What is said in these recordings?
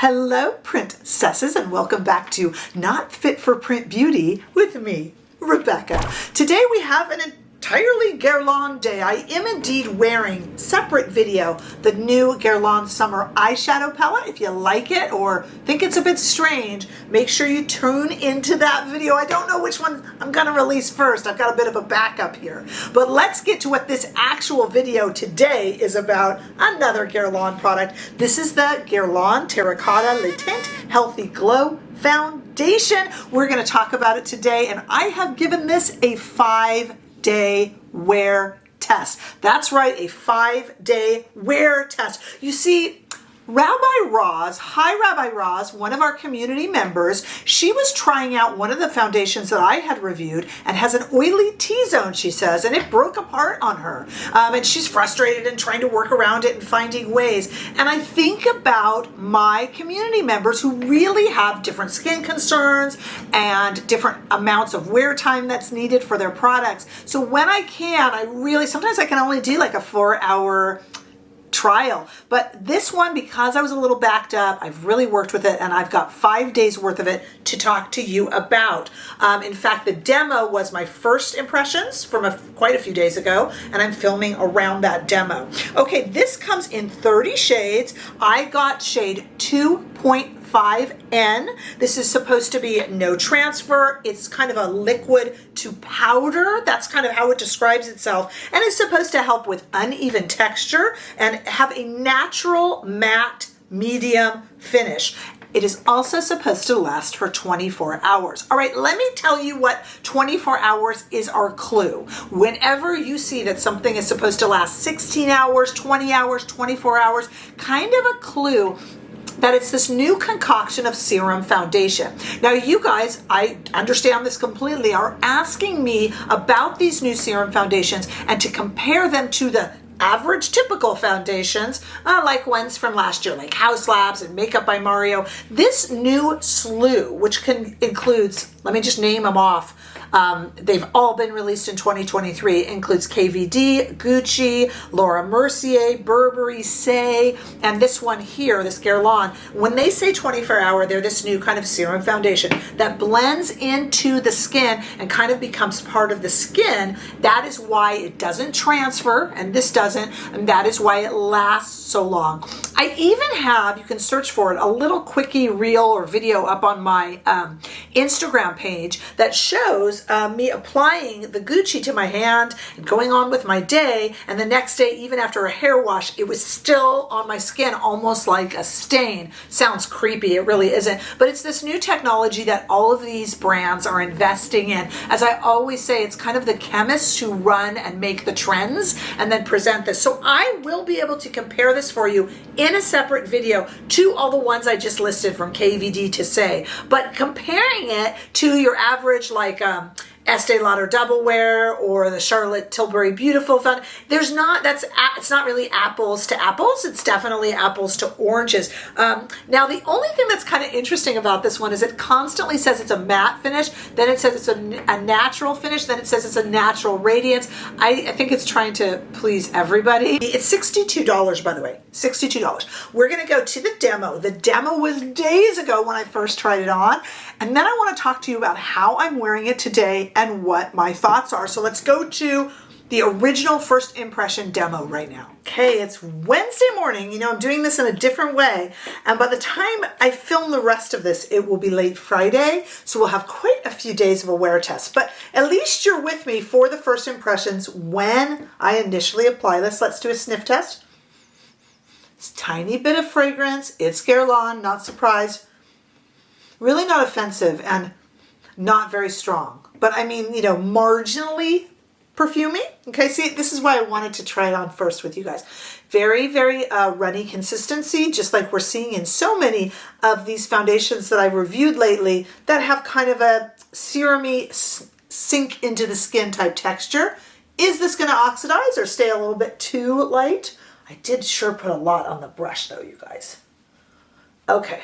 Hello, princesses, and welcome back to Not Fit for Print Beauty with me, Rebecca. Today we have an entirely Guerlain day. I am indeed wearing, separate video, the new Guerlain Summer Eyeshadow Palette. If you like it or think it's a bit strange, make sure you tune into that video. I don't know which one I'm going to release first. I've got a bit of a backup here. But let's get to what this actual video today is about. Another Guerlain product. This is the Guerlain Terracotta Le Teint Healthy Glow Foundation. We're going to talk about it today, and I have given this a 5-day wear test. That's right, a 5-day wear test. You see, Rabbi Roz, hi Rabbi Roz, one of our community members, she was trying out one of the foundations that I had reviewed and has an oily T-zone, she says, and it broke apart on her. And she's frustrated and trying to work around it and finding ways. And I think about my community members who really have different skin concerns and different amounts of wear time that's needed for their products. So when I can, sometimes I can only do like a 4-hour trial, but this one, because I was a little backed up, I've really worked with it and I've got 5 days worth of it to talk to you about. In fact, the demo was my first impressions from quite a few days ago, and I'm filming around that demo. Okay, this comes in 30 shades. I got shade 2.5N. This is supposed to be no transfer. It's kind of a liquid to powder. That's kind of how it describes itself. And it's supposed to help with uneven texture and have a natural matte medium finish. It is also supposed to last for 24 hours. All right, let me tell you what 24 hours is our clue. Whenever you see that something is supposed to last 16 hours, 20 hours, 24 hours, kind of a clue that it's this new concoction of serum foundation. Now you guys, I understand this completely, are asking me about these new serum foundations and to compare them to the average typical foundations, like ones from last year, like House Labs and Makeup by Mario. This new slew, which includes, let me just name them off. They've all been released in 2023. It includes KVD, Gucci, Laura Mercier, Burberry, Say, and this one here, this Guerlain. When they say 24 hour, they're this new kind of serum foundation that blends into the skin and kind of becomes part of the skin. That is why it doesn't transfer, and this doesn't, and that is why it lasts so long. I even have, you can search for it, a little quickie reel or video up on my Instagram page that shows me applying the Gucci to my hand and going on with my day, and the next day, even after a hair wash, it was still on my skin, almost like a stain. Sounds creepy, it really isn't, but it's this new technology that all of these brands are investing in. As I always say, it's kind of the chemists who run and make the trends and then present this. So I will be able to compare this for you in a separate video to all the ones I just listed from KVD to Say, but comparing it to your average like Estee Lauder Double Wear or the Charlotte Tilbury Beautiful Fun, it's not really apples to apples. It's definitely apples to oranges. Now, the only thing that's kind of interesting about this one is it constantly says it's a matte finish, then it says it's a natural finish, then it says it's a natural radiance. I think it's trying to please everybody. It's $62, by the way, $62. We're going to go to the demo. The demo was days ago when I first tried it on, and then I want to talk to you about how I'm wearing it today and what my thoughts are. So let's go to the original first impression demo right now. Okay, it's Wednesday morning. You know, I'm doing this in a different way. And by the time I film the rest of this, it will be late Friday. So we'll have quite a few days of a wear test. But at least you're with me for the first impressions when I initially apply this. Let's do a sniff test. It's a tiny bit of fragrance. It's Guerlain, not surprised. Really not offensive and not very strong. But I mean, you know, marginally perfumey. Okay, see, this is why I wanted to try it on first with you guys. Very, very runny consistency, just like we're seeing in so many of these foundations that I've reviewed lately that have kind of a serum-y sink into the skin type texture. Is this going to oxidize or stay a little bit too light? I did sure put a lot on the brush though, you guys. Okay,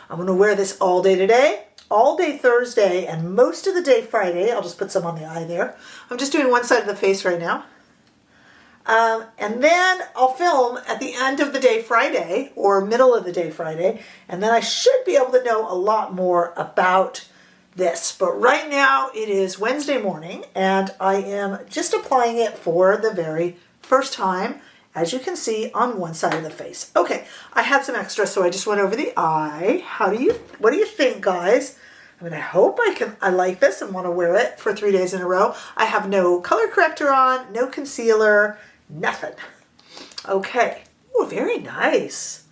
I'm going to wear this all day today. All day Thursday and most of the day Friday. I'll just put some on the eye there. I'm just doing one side of the face right now. And then I'll film at the end of the day Friday or middle of the day Friday, and then I should be able to know a lot more about this. But right now it is Wednesday morning and I am just applying it for the very first time, as you can see, on one side of the face. Okay, I had some extra, so I just went over the eye. What do you think, guys? I mean, I hope I like this and want to wear it for 3 days in a row. I have no color corrector on, no concealer, nothing. Okay. Oh, very nice.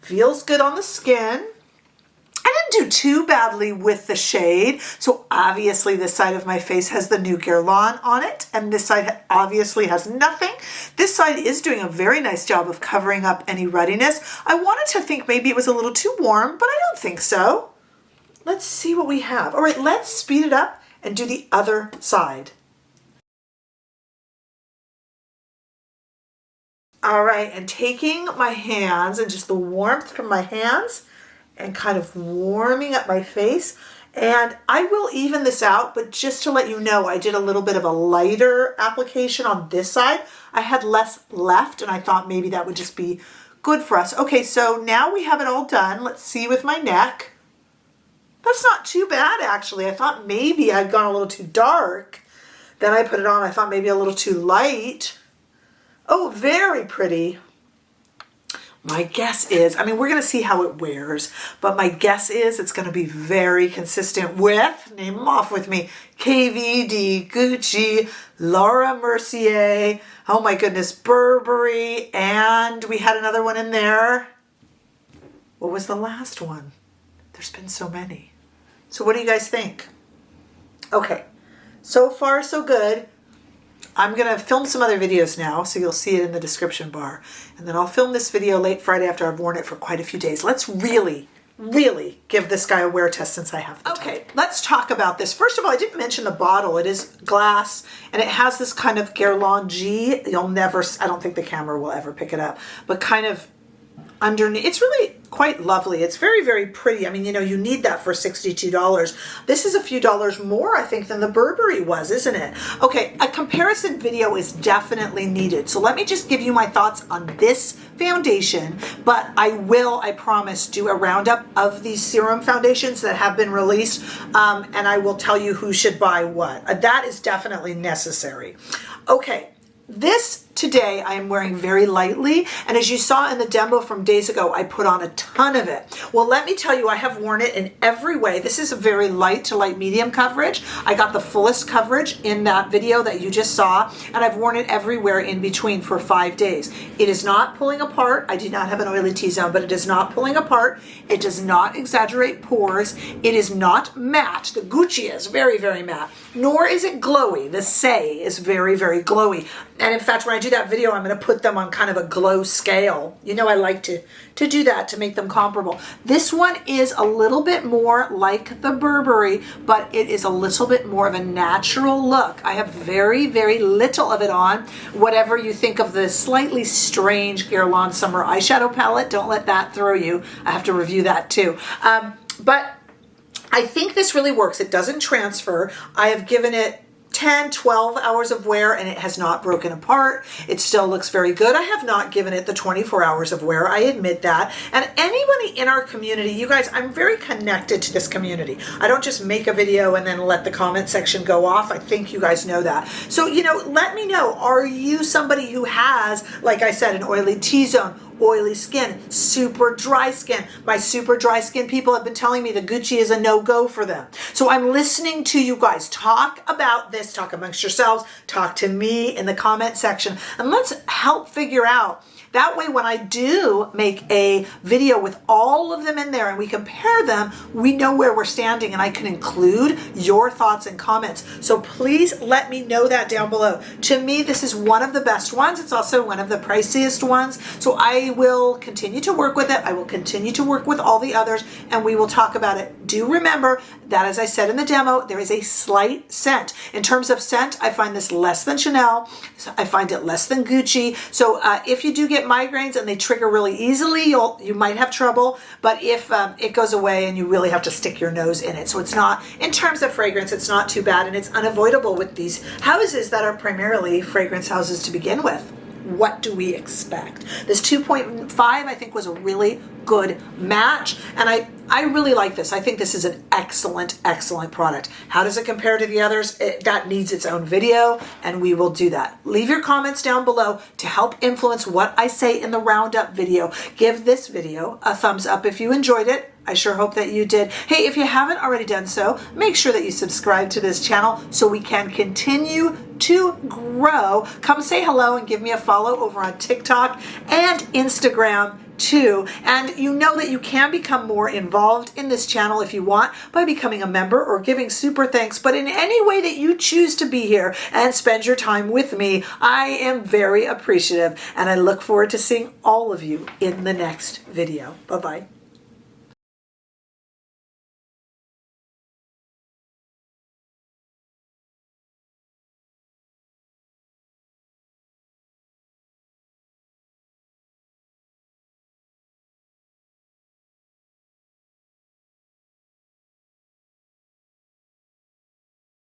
Feels good on the skin. I didn't do too badly with the shade. So obviously this side of my face has the new Guerlain on it, and this side obviously has nothing. This side is doing a very nice job of covering up any ruddiness. I wanted to think maybe it was a little too warm, but I don't think so. Let's see what we have. All right, let's speed it up and do the other side. All right, and taking my hands and just the warmth from my hands and kind of warming up my face. And I will even this out, but just to let you know, I did a little bit of a lighter application on this side. I had less left and I thought maybe that would just be good for us. Okay, so now we have it all done. Let's see with my neck. That's not too bad, actually. I thought maybe I'd gone a little too dark. Then I put it on, I thought maybe a little too light. Oh, very pretty. My guess is, I mean, we're going to see how it wears, but my guess is it's going to be very consistent with, name them off with me, KVD, Gucci, Laura Mercier, oh my goodness, Burberry, and we had another one in there. What was the last one? There's been so many. So what do you guys think? Okay, so far so good. I'm going to film some other videos now, so you'll see it in the description bar. And then I'll film this video late Friday after I've worn it for quite a few days. Let's really give this guy a wear test since I have the time. Okay, let's talk about this. First of all, I didn't mention the bottle. It is glass, and it has this kind of Guerlain G. You'll never, I don't think the camera will ever pick it up, but kind of underneath. It's really quite lovely. It's very, very pretty. I mean, you know, you need that for $62. This is a few dollars more, I think, than the Burberry was, isn't it? Okay, a comparison video is definitely needed. So let me just give you my thoughts on this foundation, but I will, I promise, do a roundup of these serum foundations that have been released, and I will tell you who should buy what. That is definitely necessary. Okay. This today I am wearing very lightly, and as you saw in the demo from days ago, I put on a ton of it. Well, let me tell you, I have worn it in every way. This is a very light to light medium coverage. I got the fullest coverage in that video that you just saw, and I've worn it everywhere in between for 5 days. It is not pulling apart. I do not have an oily T-zone, but it is not pulling apart. It does not exaggerate pores. It is not matte. The Gucci is very, very matte, nor is it glowy. The Say is very, very glowy. And in fact, when I do that video, I'm going to put them on kind of a glow scale. You know, I like to do that to make them comparable. This one is a little bit more like the Burberry, but it is a little bit more of a natural look. I have very, very little of it on. Whatever you think of the slightly strange Guerlain Summer eyeshadow palette, don't let that throw you. I have to review that too. But I think this really works. It doesn't transfer. I have given it 10, 12 hours of wear and it has not broken apart. It still looks very good. I have not given it the 24 hours of wear. I admit that. And anybody in our community, you guys, I'm very connected to this community. I don't just make a video and then let the comment section go off. I think you guys know that. So, you know, let me know, are you somebody who has, like I said, an oily T-zone, oily skin, super dry skin? My super dry skin people have been telling me the Gucci is a no-go for them. So I'm listening to you guys. Talk about this, talk amongst yourselves, talk to me in the comment section, and let's help figure out. That way, when I do make a video with all of them in there and we compare them, we know where we're standing and I can include your thoughts and comments. So please let me know that down below. To me, this is one of the best ones. It's also one of the priciest ones. So I will continue to work with it. I will continue to work with all the others and we will talk about it. Do remember that, as I said in the demo, there is a slight scent. In terms of scent, I find this less than Chanel. I find it less than Gucci. So if you do get get migraines and they trigger really easily, you might have trouble, but if it goes away and you really have to stick your nose in it. So it's not, in terms of fragrance, it's not too bad, and it's unavoidable with these houses that are primarily fragrance houses to begin with. What do we expect? This 2.5 I think was a really good match, and I really like this. I think this is an excellent product. How does it compare to the others? That needs its own video, and we will do that. Leave your comments down below to help influence what I say in the roundup video. Give this video a thumbs up if you enjoyed it. I sure hope that you did. Hey, if you haven't already done so, make sure that you subscribe to this channel so we can continue to grow. Come say hello and give me a follow over on TikTok and Instagram too. And you know that you can become more involved in this channel if you want by becoming a member or giving super thanks. But in any way that you choose to be here and spend your time with me, I am very appreciative, and I look forward to seeing all of you in the next video. Bye-bye.